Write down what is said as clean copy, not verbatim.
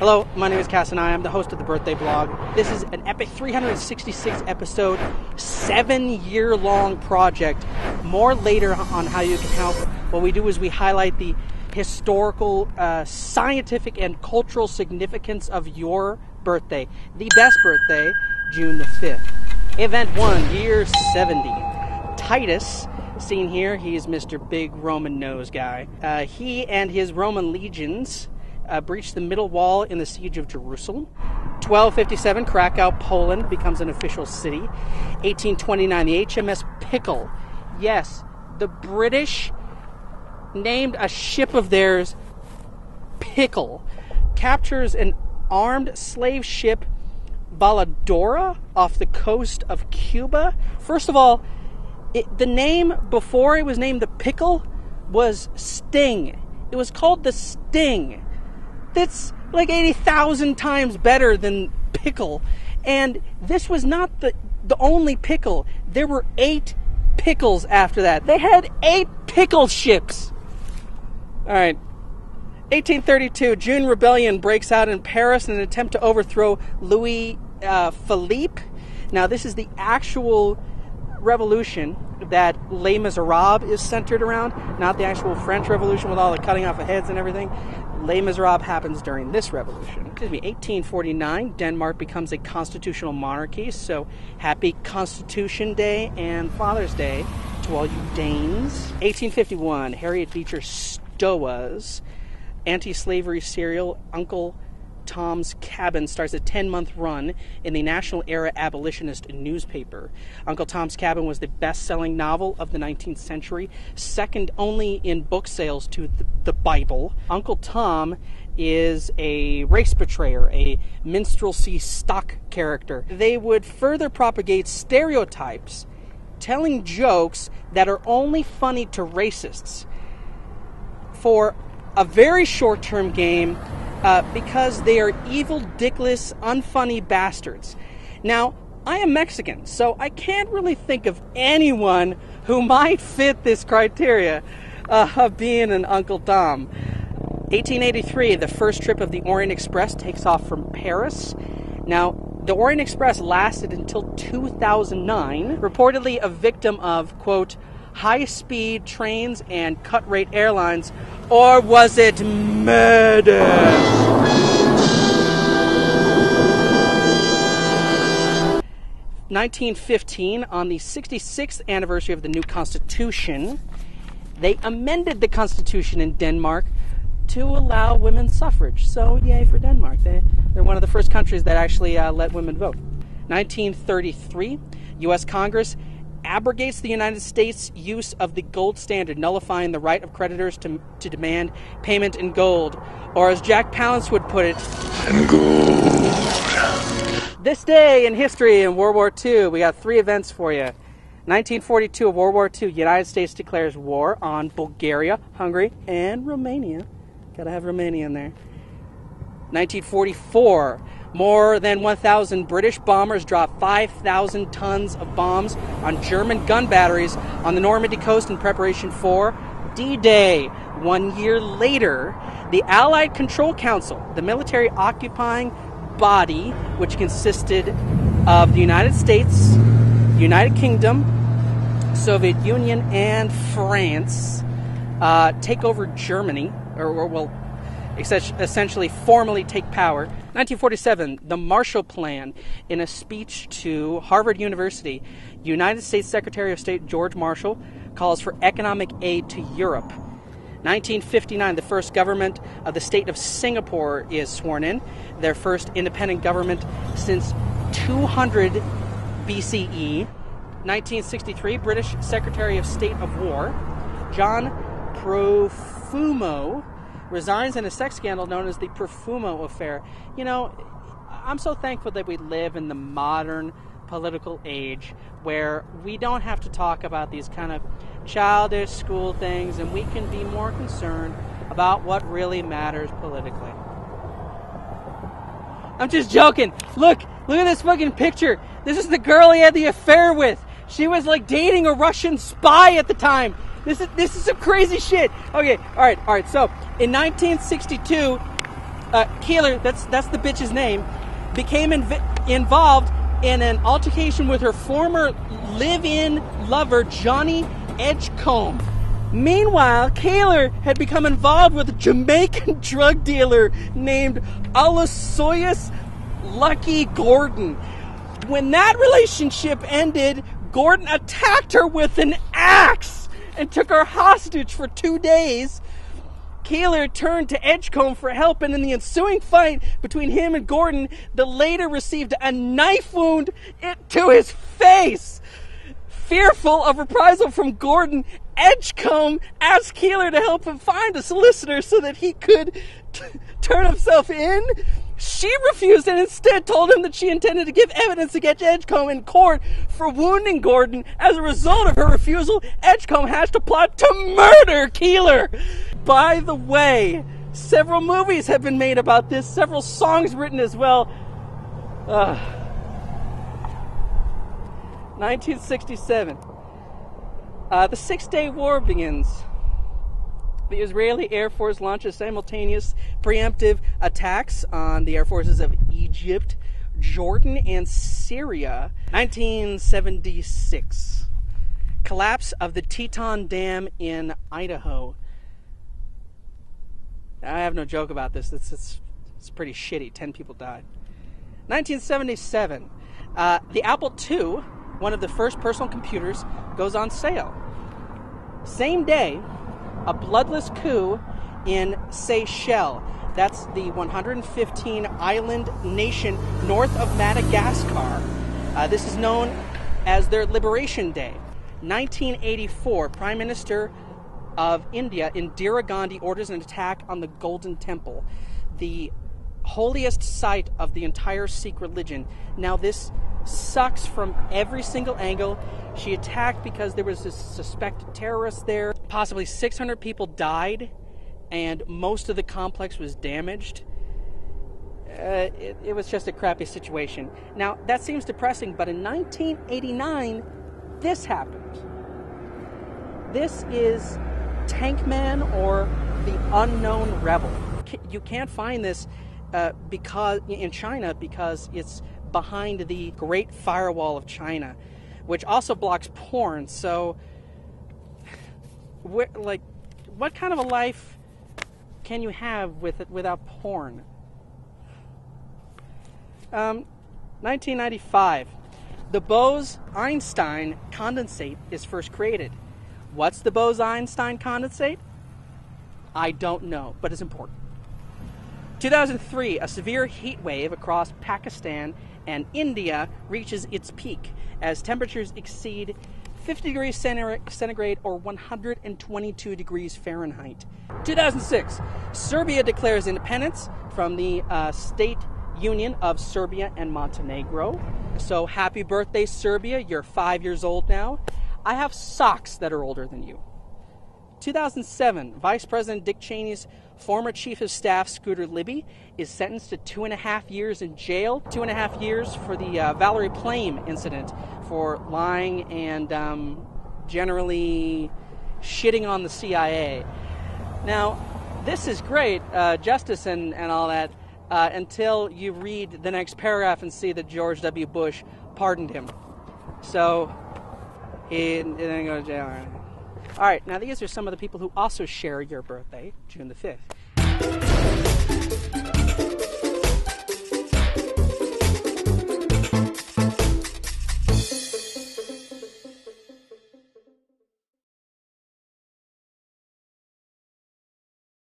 Hello, my name is CassAnaya. I'm the host of the Birthday Blog. This is an epic 366 episode, 7-year-long project. More later on how you can help. What we do is we highlight the historical, scientific, and cultural significance of your birthday. The best birthday, June the 5th. Event 1, year 70. Titus, seen here, he's Mr. Big Roman Nose guy. He and his Roman legions breached the middle wall in the siege of Jerusalem. 1257, Krakow, Poland becomes an official city. 1829, the HMS Pickle. Yes, the British named a ship of theirs Pickle. Captures an armed slave ship, Baladora, off the coast of Cuba. First of all, the name before it was named the Pickle was Sting. It was called the Sting. That's like 80,000 times better than Pickle. And this was not the only Pickle. There were 8 Pickles after that. They had 8 Pickle ships. All right. 1832, June Rebellion breaks out in Paris in an attempt to overthrow Louis Philippe. Now, this is the actual revolution that Les Miserables is centered around, not the actual French Revolution with all the cutting off of heads and everything. Les Miserables happens during this revolution. 1849, Denmark becomes a constitutional monarchy, so happy Constitution Day and Father's Day to all you Danes. 1851, Harriet Beecher Stowe's anti-slavery serial Uncle Tom's Cabin starts a 10-month run in the National Era abolitionist newspaper. Uncle Tom's Cabin was the best-selling novel of the 19th century, second only in book sales to the Bible. Uncle Tom is a race betrayer, a minstrelsy stock character. They would further propagate stereotypes, telling jokes that are only funny to racists for a very short-term game, because they are evil, dickless, unfunny bastards. Now, I am Mexican, so I can't really think of anyone who might fit this criteria of being an Uncle Tom. 1883, the first trip of the Orient Express takes off from Paris. Now, the Orient Express lasted until 2009, reportedly a victim of, quote, high-speed trains and cut-rate airlines, or was it murder? 1915, on the 66th anniversary of the new Constitution, they amended the Constitution in Denmark to allow women's suffrage. So, yay for Denmark. They're one of the first countries that actually let women vote. 1933, U.S. Congress abrogates the United States' use of the gold standard, nullifying the right of creditors to demand payment in gold. Or as Jack Palance would put it, in gold. This day in history in World War II, we got 3 events for you. 1942 of World War II, United States declares war on Bulgaria, Hungary, and Romania. Gotta have Romania in there. 1944, more than 1,000 British bombers drop 5,000 tons of bombs on German gun batteries on the Normandy coast in preparation for D-Day. 1 year later, the Allied Control Council, the military occupying body, which consisted of the United States, United Kingdom, Soviet Union, and France, take over Germany, or essentially formally take power. 1947, the Marshall Plan. In a speech to Harvard University, United States Secretary of State George Marshall calls for economic aid to Europe. 1959, the first government of the state of Singapore is sworn in, their first independent government since 200 BCE. 1963, British Secretary of State of War John Profumo resigns in a sex scandal known as the Profumo Affair. You know, I'm so thankful that we live in the modern political age where we don't have to talk about these kind of childish school things, and we can be more concerned about what really matters politically. I'm just joking. Look at this fucking picture. This is the girl he had the affair with. She was like dating a Russian spy at the time. This is some crazy shit. Okay, all right. So in 1962, Keeler, that's the bitch's name, became involved in an altercation with her former live-in lover, Johnny Edgecombe. Meanwhile, Keeler had become involved with a Jamaican drug dealer named Aloysius Lucky Gordon. When that relationship ended, Gordon attacked her with an axe and took her hostage for 2 days. Keeler turned to Edgecombe for help, and in the ensuing fight between him and Gordon, the latter received a knife wound to his face. Fearful of reprisal from Gordon, Edgecombe asked Keeler to help him find a solicitor so that he could turn himself in. She refused and instead told him that she intended to give evidence against Edgecombe in court for wounding Gordon. As a result of her refusal, Edgecombe hatched a plot to murder Keeler. By the way, several movies have been made about this, several songs written as well. 1967. The Six-Day War begins. The Israeli Air Force launches simultaneous preemptive attacks on the air forces of Egypt, Jordan, and Syria. 1976. Collapse of the Teton Dam in Idaho. I have no joke about this. It's pretty shitty. 10 people died. 1977. The Apple II, one of the first personal computers, goes on sale. Same day, a bloodless coup in Seychelles. That's the 115 island nation north of Madagascar. This is known as their Liberation Day. 1984, Prime Minister of India, Indira Gandhi, orders an attack on the Golden Temple, the holiest site of the entire Sikh religion. Now this sucks from every single angle. She attacked because there was a suspected terrorist there. Possibly 600 people died, and most of the complex was damaged. It was just a crappy situation. Now, that seems depressing, but in 1989, this happened. This is Tankman, or the Unknown Rebel. You can't find this because in China because it's behind the Great Firewall of China, which also blocks porn. So, what kind of a life can you have without porn? 1995, the Bose-Einstein condensate is first created. What's the Bose-Einstein condensate? I don't know, but it's important. 2003, a severe heat wave across Pakistan and India reaches its peak as temperatures exceed 50 degrees centigrade or 122 degrees Fahrenheit. 2006, Serbia declares independence from the state union of Serbia and Montenegro. So happy birthday, Serbia. You're 5 years old now. I have socks that are older than you. 2007, Vice President Dick Cheney's former Chief of Staff, Scooter Libby, is sentenced to 2.5 years in jail. 2.5 years for the Valerie Plame incident, for lying and generally shitting on the CIA. Now, this is great, justice and all that, until you read the next paragraph and see that George W. Bush pardoned him. So, he didn't go to jail. All right, now these are some of the people who also share your birthday, June the 5th.